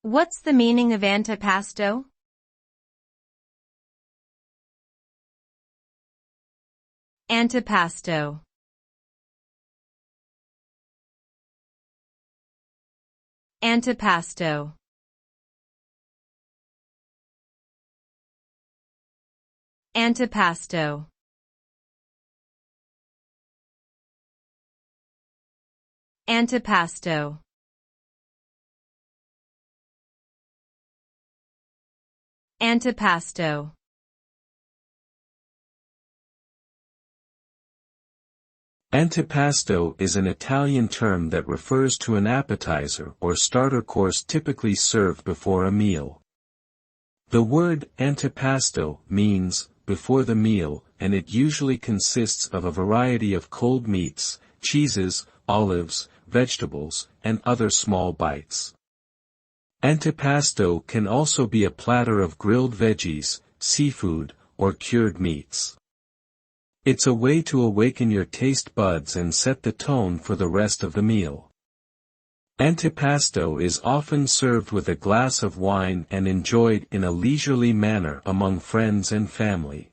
What's the meaning of antipasto? Antipasto. Antipasto. Antipasto. Antipasto. Antipasto. Antipasto is an Italian term that refers to an appetizer or starter course typically served before a meal. The word antipasto means before the meal, and it usually consists of a variety of cold meats, cheeses, olives, vegetables, and other small bites. Antipasto can also be a platter of grilled veggies, seafood, or cured meats. It's a way to awaken your taste buds and set the tone for the rest of the meal. Antipasto is often served with a glass of wine and enjoyed in a leisurely manner among friends and family.